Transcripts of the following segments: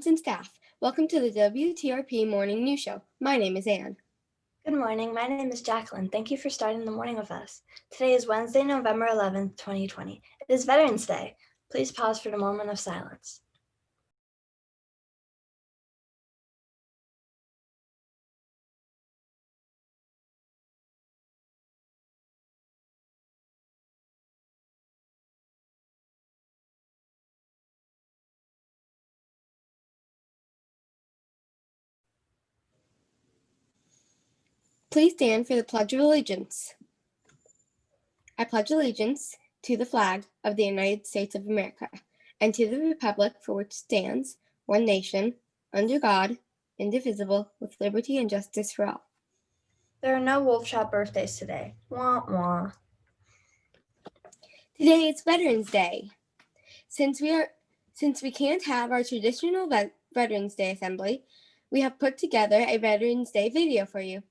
parents, and staff. Welcome to the WTRP Morning News Show. My name is Anne. Good morning. My name is Jacqueline. Thank you for starting the morning with us. Today is Wednesday, November 11th, 2020. It is Veterans Day. Please pause for a moment of silence. Please stand for the Pledge of Allegiance. I pledge allegiance to the flag of the United States of America and to the republic for which stands, one nation, under God, indivisible, with liberty and justice for all. There are no Wolf Shop birthdays today. Wah, wah. Today is Veterans Day. Since we can't have our traditional Veterans Day assembly, we have put together a Veterans Day video for you.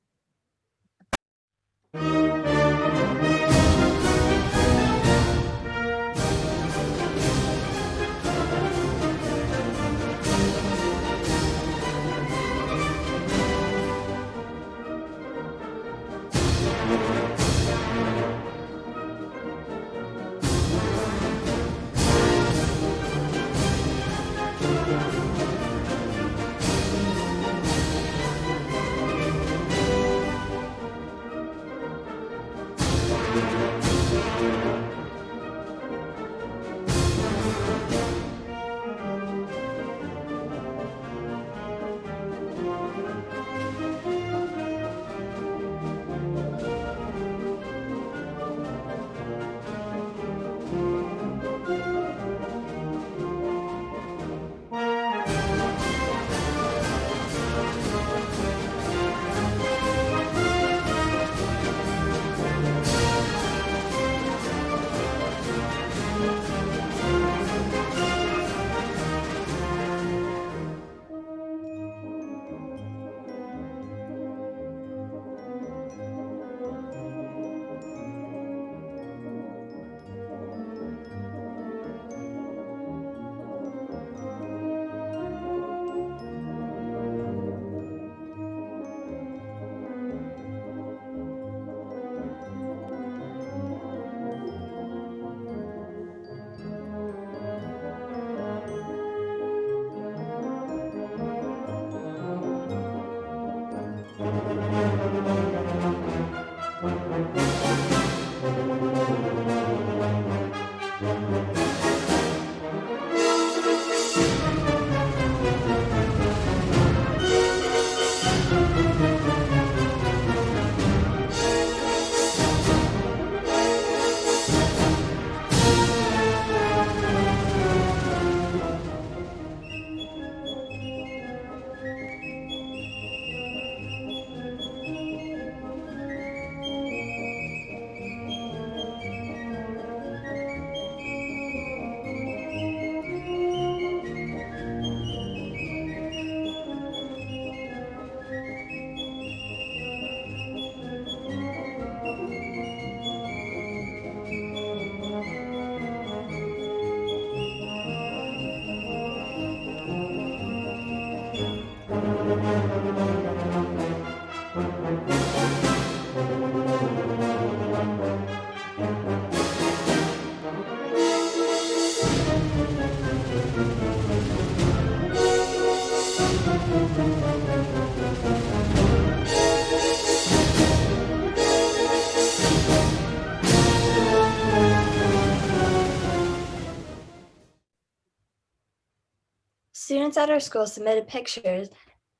Students at our school submitted pictures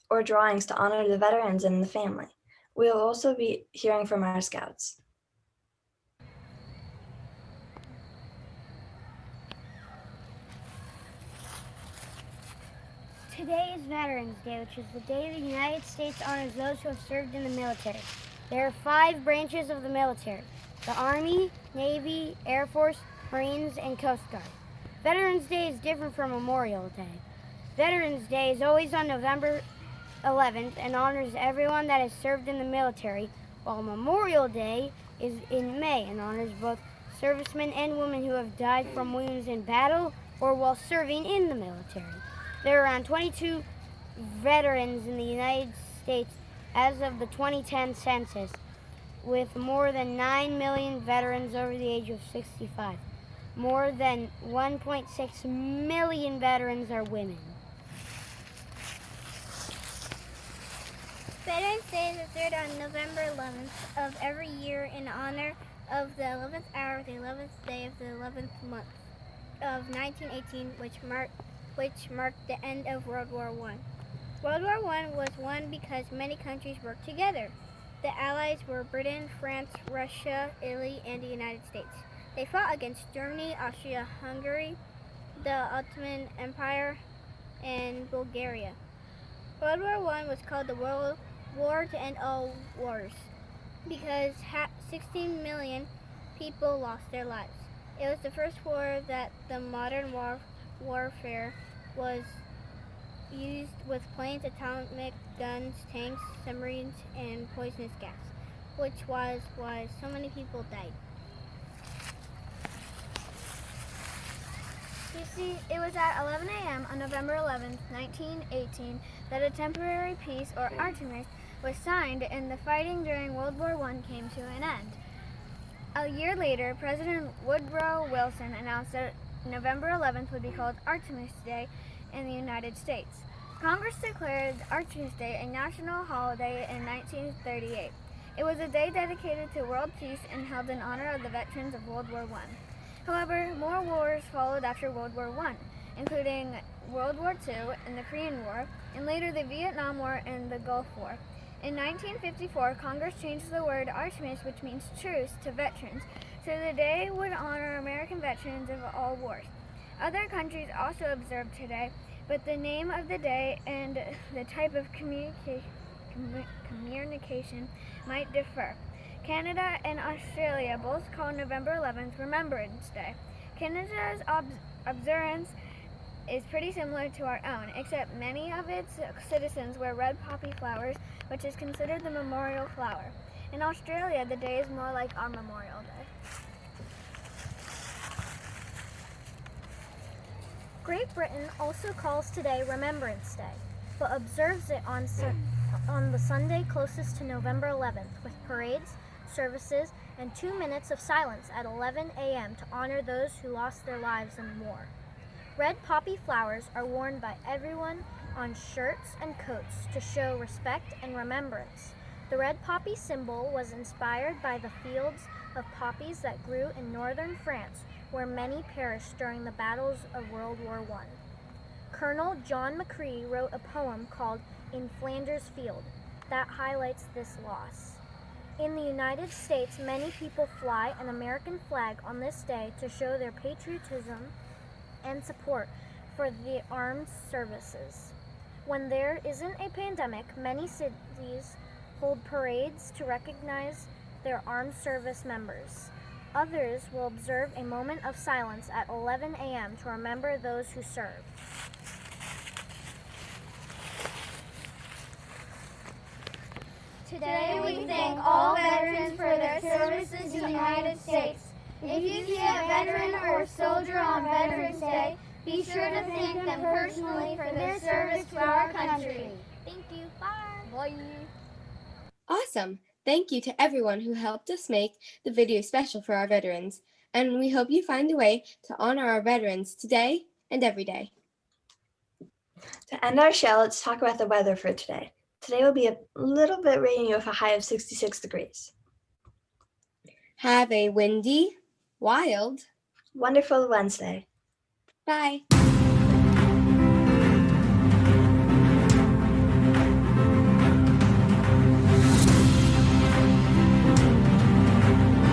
or drawings to honor the veterans and the family. We will also be hearing from our scouts. Today is Veterans Day, which is the day the United States honors those who have served in the military. There are 5 branches of the military: the Army, Navy, Air Force, Marines, and Coast Guard. Veterans Day is different from Memorial Day. Veterans Day is always on November 11th and honors everyone that has served in the military, while Memorial Day is in May and honors both servicemen and women who have died from wounds in battle or while serving in the military. There are around 22 veterans in the United States as of the 2010 census, with more than 9 million veterans over the age of 65. More than 1.6 million veterans are women. Veterans Day is observed on November 11th of every year in honor of the 11th hour of the 11th day of the 11th month of 1918, which marked the end of World War I. World War I was won because many countries worked together. The Allies were Britain, France, Russia, Italy, and the United States. They fought against Germany, Austria-Hungary, the Ottoman Empire, and Bulgaria. World War I was called the World War to End All Wars because 16 million people lost their lives. It was the first war that the modern warfare was used with planes, atomic guns, tanks, submarines, and poisonous gas, which was why so many people died. You see, it was at 11 a.m. on November 11, 1918, that a temporary peace, or armistice, was signed and the fighting during World War I came to an end. A year later, President Woodrow Wilson announced that November 11th would be called Armistice Day in the United States. Congress declared Armistice Day a national holiday in 1938. It was a day dedicated to world peace and held in honor of the veterans of World War I. However, more wars followed after World War I, including World War II and the Korean War, and later the Vietnam War and the Gulf War. In 1954, Congress changed the word Armistice, which means truce, to veterans, so the day would honor American veterans of all wars. Other countries also observe today, but the name of the day and the type of communication might differ. Canada and Australia both call November 11th Remembrance Day. Canada's observance is pretty similar to our own, except many of its citizens wear red poppy flowers, which is considered the memorial flower. In Australia, the day is more like our Memorial Day. Great Britain also calls today Remembrance Day, but observes it on the Sunday closest to November 11th, with parades, services, and 2 minutes of silence at 11 a.m. to honor those who lost their lives in war. Red poppy flowers are worn by everyone on shirts and coats to show respect and remembrance. The red poppy symbol was inspired by the fields of poppies that grew in northern France, where many perished during the battles of World War I. Colonel John McCree wrote a poem called In Flanders Field that highlights this loss. In the United States, many people fly an American flag on this day to show their patriotism and support for the armed services. When there isn't a pandemic, many cities hold parades to recognize their armed service members. Others will observe a moment of silence at 11 a.m. to remember those who served. Today we thank all veterans for their services to the United States. If you see a veteran or soldier on Veterans Day, be sure to thank them personally for their service to our country. Thank you. Bye. Bye. Awesome! Thank you to everyone who helped us make the video special for our veterans, and we hope you find a way to honor our veterans today and every day. To end our show, let's talk about the weather for today. Today will be a little bit rainy with a high of 66 degrees. Have a windy, wild, Wonderful Wednesday. bye!